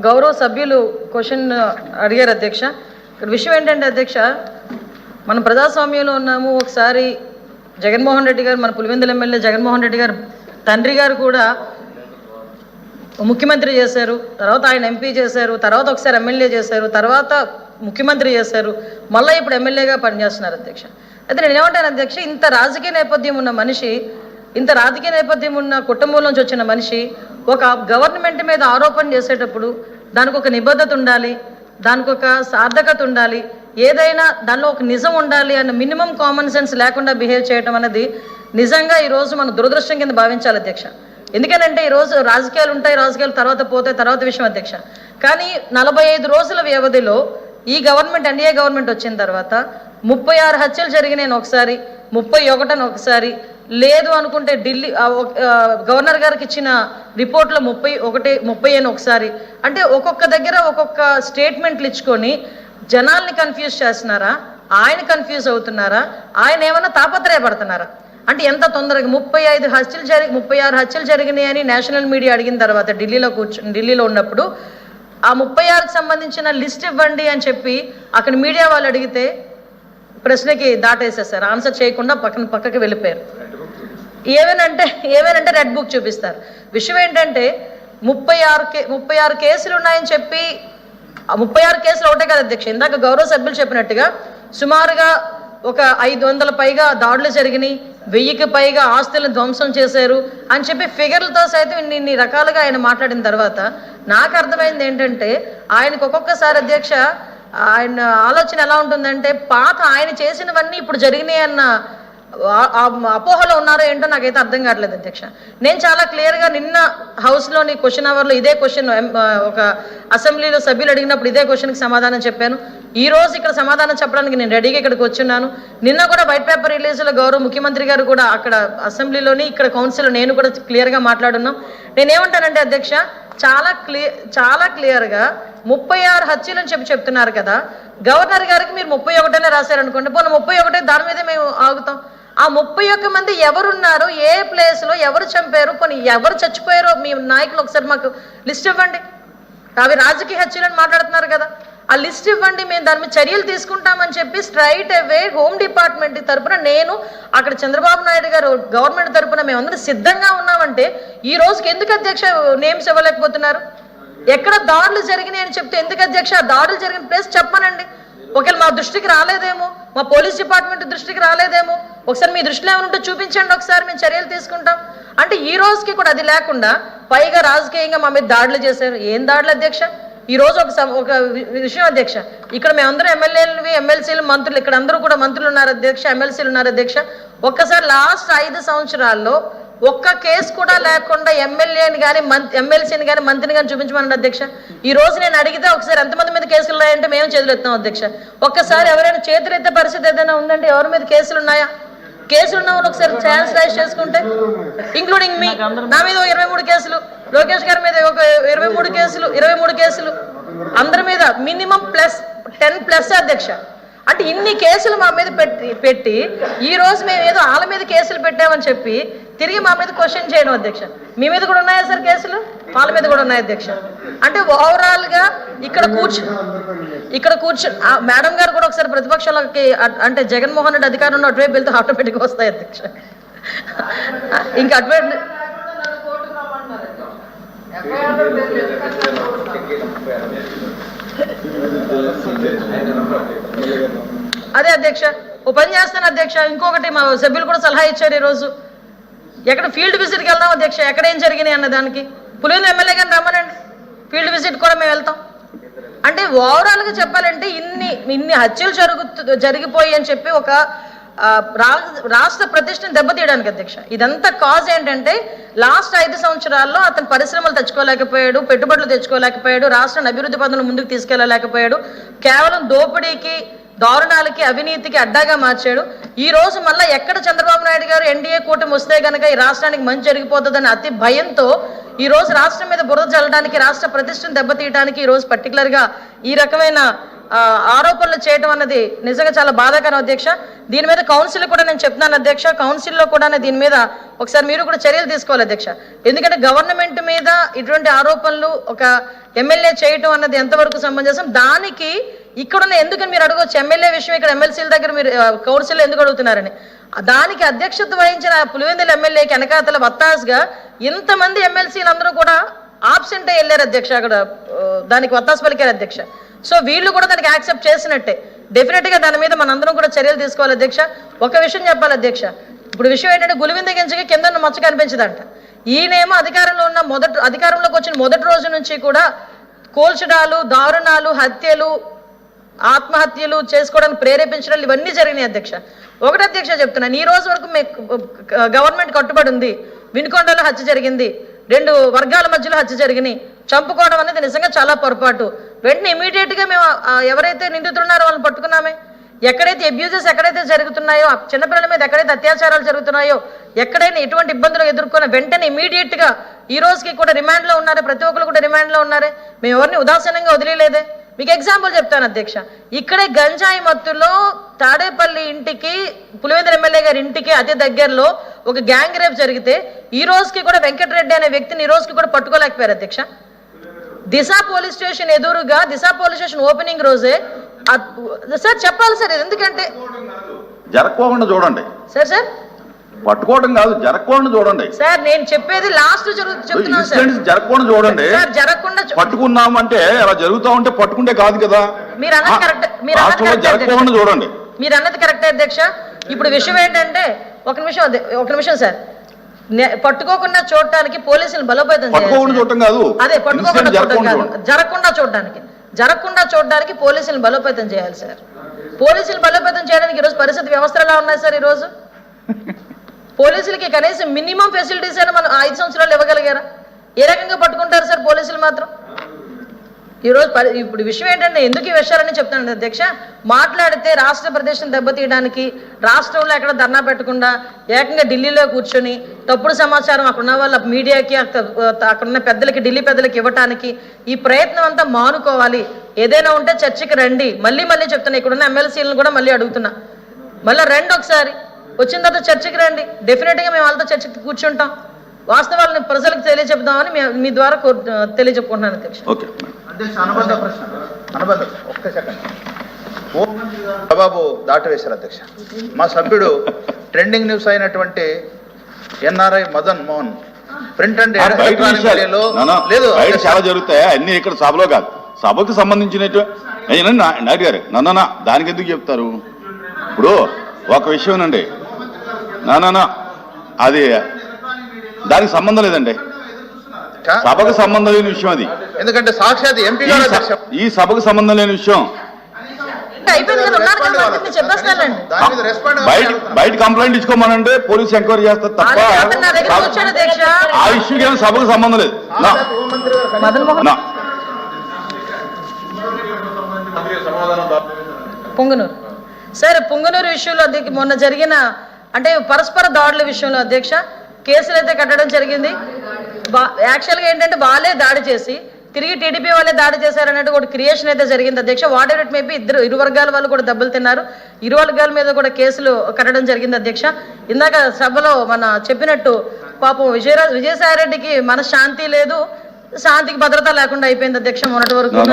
గౌరవ సభ్యులు క్వశ్చన్ అడిగారు అధ్యక్ష. ఇక్కడ విషయం ఏంటంటే అధ్యక్ష, మనం ప్రజాస్వామ్యంలో ఉన్నాము. ఒకసారి జగన్మోహన్ రెడ్డి గారు, మన పులివెందుల ఎమ్మెల్యే జగన్మోహన్ రెడ్డి గారు తండ్రి గారు కూడా ముఖ్యమంత్రి చేశారు, తర్వాత ఆయన ఎంపీ చేశారు, తర్వాత ఒకసారి ఎమ్మెల్యే చేశారు, తర్వాత ముఖ్యమంత్రి చేశారు, మళ్ళీ ఇప్పుడు ఎమ్మెల్యేగా పనిచేస్తున్నారు అధ్యక్ష. అయితే నేను ఏమంటాను అధ్యక్ష, ఇంత రాజకీయ నేపథ్యం ఉన్న మనిషి, ఇంత రాజకీయ నేపథ్యం ఉన్న కుటుంబం నుంచి వచ్చిన మనిషి ఒక గవర్నమెంట్ మీద ఆరోపణ చేసేటప్పుడు దానికి ఒక నిబద్ధత ఉండాలి, దానికి ఒక సార్థకత ఉండాలి, ఏదైనా దానిలో ఒక నిజం ఉండాలి అన్న మినిమం కామన్ సెన్స్ లేకుండా బిహేవ్ చేయడం అనేది నిజంగా ఈరోజు మనం దురదృష్టం కింద భావించాలి అధ్యక్ష. ఎందుకనంటే ఈరోజు రాజకీయాలు ఉంటాయి, రాజకీయాలు తర్వాత పోతాయి, తర్వాత విషయం అధ్యక్ష. కానీ 45 రోజుల వ్యవధిలో ఈ గవర్నమెంట్, ఎన్డీఏ గవర్నమెంట్ వచ్చిన తర్వాత 36 హత్యలు జరిగినాయి ఒకసారి, 31 ఒకసారి, లేదు అనుకుంటే ఢిల్లీ గవర్నర్ గారికి ఇచ్చిన రిపోర్ట్లో 30 ఒకసారి. అంటే ఒక్కొక్క దగ్గర ఒక్కొక్క స్టేట్మెంట్లు ఇచ్చుకొని జనాల్ని కన్ఫ్యూజ్ చేస్తున్నారా, ఆయన కన్ఫ్యూజ్ అవుతున్నారా, ఆయన ఏమన్నా తాపత్రయపడుతున్నారా? అంటే ఎంత తొందరగా 36 హత్యలు జరిగినాయని నేషనల్ మీడియా అడిగిన తర్వాత ఢిల్లీలో ఉన్నప్పుడు ఆ 36కి సంబంధించిన లిస్ట్ ఇవ్వండి అని చెప్పి అక్కడ మీడియా వాళ్ళు అడిగితే ప్రశ్నకి దాటేసేసారు, ఆన్సర్ చేయకుండా పక్కకి వెళ్ళిపోయారు. ఏమేనంటే రెడ్ బుక్ చూపిస్తారు. విషయం ఏంటంటే 36 కేసులు ఉన్నాయని చెప్పి 36 కేసులు ఒకటే కదా అధ్యక్ష, ఇందాక గౌరవ సభ్యులు చెప్పినట్టుగా సుమారుగా ఒక 500 పైగా దాడులు జరిగినాయి, 1000కి పైగా ఆస్తులను ధ్వంసం చేశారు అని చెప్పి ఫిగర్లతో సైతం ఇన్ని రకాలుగా ఆయన మాట్లాడిన తర్వాత నాకు అర్థమైంది ఏంటంటే, ఆయనకు ఒక్కొక్కసారి అధ్యక్ష ఆయన ఆలోచన ఎలా ఉంటుందంటే, పాత ఆయన చేసినవన్నీ ఇప్పుడు జరిగినాయి అన్న అపోహలో ఉన్నారో ఏంటో నాకైతే అర్థం కావట్లేదు అధ్యక్ష. నేను చాలా క్లియర్గా నిన్న హౌస్లోని క్వశ్చన్ అవర్లో ఇదే క్వశ్చన్ ఒక అసెంబ్లీలో సభ్యులు అడిగినప్పుడు ఇదే క్వశ్చన్కి సమాధానం చెప్పాను. ఈ రోజు ఇక్కడ సమాధానం చెప్పడానికి నేను రెడీగా ఇక్కడికి వచ్చున్నాను. నిన్న కూడా వైట్ పేపర్ రిలీజ్లో గౌరవ ముఖ్యమంత్రి గారు కూడా అక్కడ అసెంబ్లీలోని ఇక్కడ కౌన్సిల్లో నేను కూడా క్లియర్గా మాట్లాడున్నాం. నేనేమంటానంటే అధ్యక్ష, చాలా క్లియర్గా 36 హత్యలు అని చెప్తున్నారు కదా. గవర్నర్ గారికి మీరు 31 రాశారనుకోండి, పోనీ 31 దాని మీదే మేము ఆగుతాం. ఆ 31 మంది ఎవరున్నారు, ఏ ప్లేస్లో ఎవరు చంపారు, పోనీ ఎవరు చచ్చిపోయారో మీ నాయకులు ఒకసారి మాకు లిస్ట్ ఇవ్వండి. అవి రాజకీయ హత్యలని మాట్లాడుతున్నారు కదా, ఆ లిస్ట్ ఇవ్వండి, మేము దాని మీద చర్యలు తీసుకుంటామని చెప్పి స్ట్రైట్ అవే హోమ్ డిపార్ట్మెంట్ తరఫున నేను అక్కడ చంద్రబాబు నాయుడు గారు గవర్నమెంట్ తరఫున మేమందరం సిద్ధంగా ఉన్నామంటే ఈ రోజుకి ఎందుకు అధ్యక్ష నేమ్స్ ఇవ్వలేకపోతున్నారు? ఎక్కడ దాడులు జరిగినాయి అని చెప్తే ఎందుకు అధ్యక్ష దాడులు జరిగిన ప్లేస్ చెప్పనండి. ఒకవేళ మా దృష్టికి రాలేదేమో, మా పోలీస్ డిపార్ట్మెంట్ దృష్టికి రాలేదేమో, ఒకసారి మీ దృష్టిలో ఏమైనా ఉంటే చూపించండి, ఒకసారి మేము చర్యలు తీసుకుంటాం. అంటే ఈ రోజుకి కూడా అది లేకుండా పైగా రాజకీయంగా మా మీద దాడులు చేశారు. ఏం దాడులు అధ్యక్ష? ఈ రోజు ఒక విషయం అధ్యక్ష, ఇక్కడ మేమందరం ఎమ్మెల్యేలు, ఎమ్మెల్సీలు, మంత్రులు, ఇక్కడ అందరూ కూడా మంత్రులు ఉన్నారు అధ్యక్ష, ఎమ్మెల్సీలు ఉన్నారు అధ్యక్ష. ఒక్కసారి లాస్ట్ 5 సంవత్సరాల్లో ఒక్క కేసు కూడా లేకుండా ఎమ్మెల్యేని కానీ ఎమ్మెల్సీని కానీ మంత్రిని కానీ చూపించమన్నాడు అధ్యక్ష. ఈ రోజు నేను అడిగితే ఒకసారి ఎంతమంది మీద కేసులు ఉన్నాయంటే మేము చేతులు ఎత్తాం అధ్యక్ష. ఒక్కసారి ఎవరైనా చేతులు ఎత్తే పరిస్థితి ఏదైనా ఉందంటే ఎవరి మీద కేసులు ఉన్నాయా? కేసులు ఉన్నామని ఒకసారి ఛాన్స్ రైజ్ చేసుకుంటే, ఇంక్లూడింగ్ మీ, నా మీద 23 కేసులు, లోకేష్ గారి మీద ఒక 23 కేసులు, అందరి మీద మినిమం +10 అధ్యక్ష. అంటే ఇన్ని కేసులు మా మీద పెట్టి ఈ రోజు మేము ఏదో వాళ్ళ మీద కేసులు పెట్టామని చెప్పి తిరిగి మా మీద క్వశ్చన్ చేయడం అధ్యక్ష. మీ మీద కూడా ఉన్నాయా సార్ కేసులు? వాళ్ళ మీద కూడా ఉన్నాయి అధ్యక్ష. అంటే ఓవరాల్గా ఇక్కడ కూర్చొని మేడం గారు కూడా ఒకసారి ప్రతిపక్షాలకి అంటే జగన్మోహన్ రెడ్డి అధికారంలో అటువైపు వెళ్తే ఆటోమేటిక్గా వస్తాయి అధ్యక్ష. ఇంకా అటువైపు అదే అధ్యక్ష, ఓ పని చేస్తాను అధ్యక్ష. ఇంకొకటి మా సభ్యులు కూడా సలహా ఇచ్చారు, ఈరోజు ఎక్కడ ఫీల్డ్ విజిట్కి వెళ్దాం అధ్యక్ష, ఎక్కడ ఏం జరిగినాయి అన్న దానికి పులివెందుల ఎమ్మెల్యే గారిని రమ్మనండి, ఫీల్డ్ విజిట్ కూడా మేము వెళ్తాం. అంటే ఓవరాల్గా చెప్పాలంటే ఇన్ని హత్యలు జరిగిపోయి అని చెప్పి ఒక రాష్ట్ర ప్రతిష్టను దెబ్బతీయడానికి అధ్యక్ష. ఇదంతా కాజ్ ఏంటంటే లాస్ట్ 5 సంవత్సరాల్లో అతను పరిశ్రమలు తెచ్చుకోలేకపోయాడు, పెట్టుబడులు తెచ్చుకోలేకపోయాడు, రాష్ట్రాన్ని అభివృద్ధి పథంలో ముందుకు తీసుకెళ్లలేకపోయాడు, కేవలం దోపిడీకి, దారుణాలకి, అవినీతికి అడ్డాగా మార్చాడు. ఈ రోజు మళ్ళీ ఎక్కడ చంద్రబాబు నాయుడు గారు ఎన్డీఏ కూటమి వస్తే కనుక ఈ రాష్ట్రానికి మంచి జరిగిపోతుందని అతి భయంతో ఈ రోజు రాష్ట్రం మీద బురద జల్లడానికి, రాష్ట్ర ప్రతిష్టను దెబ్బతీయడానికి ఈ రోజు పర్టికులర్గా ఈ రకమైన ఆరోపణలు చేయడం అన్నది నిజంగా చాలా బాధాకరం అధ్యక్ష. దీని మీద కౌన్సిల్ కూడా నేను చెప్తున్నాను అధ్యక్ష, కౌన్సిల్లో కూడా దీని మీద ఒకసారి మీరు కూడా చర్యలు తీసుకోవాలి అధ్యక్ష. ఎందుకంటే గవర్నమెంట్ మీద ఇటువంటి ఆరోపణలు ఒక ఎమ్మెల్యే చేయటం అన్నది ఎంతవరకు సమంజసం? దానికి ఇక్కడున్న ఎందుకని మీరు అడగవచ్చు, ఎమ్మెల్యే విషయం ఇక్కడ ఎమ్మెల్సీల దగ్గర మీరు కౌన్సిల్ ఎందుకు అడుగుతున్నారని. దానికి అధ్యక్షత వహించిన పులివెందుల ఎమ్మెల్యేకి వెనకాతల వత్తాసుగా ఇంతమంది ఎమ్మెల్సీలు అందరూ కూడా ఆబ్సెంట్ అయ్యి వెళ్ళారు అధ్యక్ష, అక్కడ దానికి వత్తాసు పలికారు అధ్యక్ష. సో వీళ్ళు కూడా దానికి యాక్సెప్ట్ చేసినట్టే. డెఫినెట్గా దాని మీద మనందరం కూడా చర్యలు తీసుకోవాలి అధ్యక్ష. ఒక విషయం చెప్పాలి అధ్యక్ష, ఇప్పుడు విషయం ఏంటంటే గులివింద గింజకి కింద మచ్చ కనిపించదంట. ఈయనేమో అధికారంలోకి వచ్చిన మొదటి రోజు నుంచి కూడా కోల్చడాలు, దారుణాలు, హత్యలు, ఆత్మహత్యలు చేసుకోవడానికి ప్రేరేపించడాలు ఇవన్నీ జరిగినాయి అధ్యక్ష. ఒకటి అధ్యక్ష చెప్తున్నాను, ఈ రోజు వరకు గవర్నమెంట్ కట్టుబడి ఉంది. వినుకొండలో హత్య జరిగింది, 2 వర్గాల మధ్యలో హత్య జరిగినాయి. చంపుకోవడం అనేది నిజంగా చాలా పొరపాటు. వెంటనే ఇమీడియట్గా మేము ఎవరైతే నిందితున్నారో వాళ్ళని పట్టుకున్నామే. ఎక్కడైతే అబ్యూజెస్ ఎక్కడైతే జరుగుతున్నాయో, చిన్నపిల్లల మీద ఎక్కడైతే అత్యాచారాలు జరుగుతున్నాయో, ఎక్కడైనా ఎటువంటి ఇబ్బందులు ఎదుర్కొన్న వెంటనే ఇమీడియట్గా ఈ రోజుకి కూడా రిమాండ్లో ఉన్నారే, ప్రతి ఒక్కరు కూడా రిమాండ్లో ఉన్నారే. మేము ఎవరిని ఉదాసీనంగా వదిలేదే. మీకు ఎగ్జాంపుల్ చెప్తాను అధ్యక్ష, ఇక్కడే గంజాయి మత్తులో తాడేపల్లి ఇంటికి, పులివెందుల ఎమ్మెల్యే గారి ఇంటికి అతి దగ్గరలో ఒక గ్యాంగ్ రేప్ జరిగితే ఈ రోజుకి కూడా వెంకటరెడ్డి అనే వ్యక్తిని ఈ రోజుకి కూడా పట్టుకోలేకపోయారు అధ్యక్ష. దిశ పోలీస్ స్టేషన్ ఎదురుగా, దిశ పోలీస్ స్టేషన్ ఓపెనింగ్ రోజే సార్ చెప్పాలి సార్, ఎందుకంటే జరగకుండా చూడండి సార్ పట్టుకోవడం కాదు, జరగకుండా చూడండి సార్. నేను చెప్పేది లాస్ట్ చెప్తున్నాను సార్, జరగకుండా చూడండి. జరగకుండా పట్టుకున్నాం అంటే అలా జరుగుతా ఉంటే పట్టుకుంటే కాదు కదా. మీరు అన్నది కరెక్ట్, జరగకుండా చూడండి. మీరు అన్నది కరెక్టే అధ్యక్ష. ఇప్పుడు విషయం ఏంటంటే ఒక నిమిషం సార్, పట్టుకోకుండా చూడటానికి పోలీసులు బలోపేతం చూడటం కాదు, అదే పట్టుకోకుండా చూడటం కాదు, జరగకుండా చూడడానికి పోలీసులను బలోపేతం చేయాలి సార్. పోలీసులు బలోపేతం చేయడానికి ఈరోజు పరిస్థితి వ్యవస్థలు ఎలా ఉన్నాయి సార్? ఈరోజు పోలీసులకి కనీసం మినిమం ఫెసిలిటీస్ అయినా మనం 5 సంవత్సరాలు ఇవ్వగలిగారా? ఏ రకంగా పట్టుకుంటారు సార్ పోలీసులు మాత్రం? ఈరోజు ఇప్పుడు విషయం ఏంటంటే ఎందుకు ఈ విషయాలని చెప్తాను అధ్యక్ష, మాట్లాడితే రాష్ట్ర ప్రదేశం దెబ్బతీయడానికి, రాష్ట్రంలో ఎక్కడ ధర్నా పెట్టకుండా ఏకంగా ఢిల్లీలో కూర్చొని తప్పుడు సమాచారం అక్కడున్న వాళ్ళ మీడియాకి, అక్కడున్న పెద్దలకి, ఢిల్లీ పెద్దలకి ఇవ్వటానికి ఈ ప్రయత్నం అంతా మానుకోవాలి. ఏదైనా ఉంటే చర్చకి రండి. మళ్ళీ చెప్తున్నా, ఇక్కడున్న ఎమ్మెల్సీలను కూడా మళ్ళీ అడుగుతున్నా, మళ్ళీ రండి ఒకసారి, వచ్చిన తర్వాత చర్చకి రండి. డెఫినెట్గా మేము వాళ్ళతో చర్చకి కూర్చుంటాం, వాస్తవాలను ప్రజలకు తెలియజెప్దామని మీ ద్వారా తెలియజెప్పుకుంటున్నాను అధ్యక్ష. బాబు దాటవేశారు అధ్యక్ష. మా సభ్యుడు ట్రెండింగ్ న్యూస్ అయినటువంటి NRI Madan Mohan print and electronic మీడియాలో లేదు, చాలా జరుగుతాయి అన్ని ఇక్కడ సభలో కాదు, సభకు సంబంధించినట్టు నాయుడు గారు నన్న దానికి ఎందుకు చెప్తారు? ఇప్పుడు ఒక విషయం అండి, అది దానికి సంబంధం లేదండి, సభకు సంబంధం లేని విషయం అది. ఎందుకంటే సాక్షాత్ ఎంపీ గారు ఈ సభకు సంబంధం లేని విషయం. బయట కంప్లైంట్ ఇచ్చుకోమనంటే పోలీసు ఎంక్వైరీ చేస్తారు తప్ప ఆ ఇష్యూకి ఏమైనా సభకు సంబంధం లేదు. పొంగనూరు సార్, పొంగనూరు విషయంలో మొన్న జరిగిన అంటే పరస్పర దాడుల విషయంలో అధ్యక్ష కేసులు అయితే కట్టడం జరిగింది. యాక్చువల్గా ఏంటంటే వాళ్ళే దాడి చేసి తిరిగి టీడీపీ వాళ్ళే దాడి చేశారన్నట్టు ఒక క్రియేషన్ అయితే జరిగింది అధ్యక్ష. What ever it may be, ఇరు వర్గాల వాళ్ళు కూడా దెబ్బలు తిన్నారు, ఇరు వర్గాల మీద కూడా కేసులు కట్టడం జరిగింది అధ్యక్ష. ఇందాక సభలో మన చెప్పినట్టు పాపం విజయసాయిరెడ్డికి మన శాంతి లేదు, శాంతికి భద్రత లేకుండా అయిపోయింది అధ్యక్ష మొన్నటి వరకు.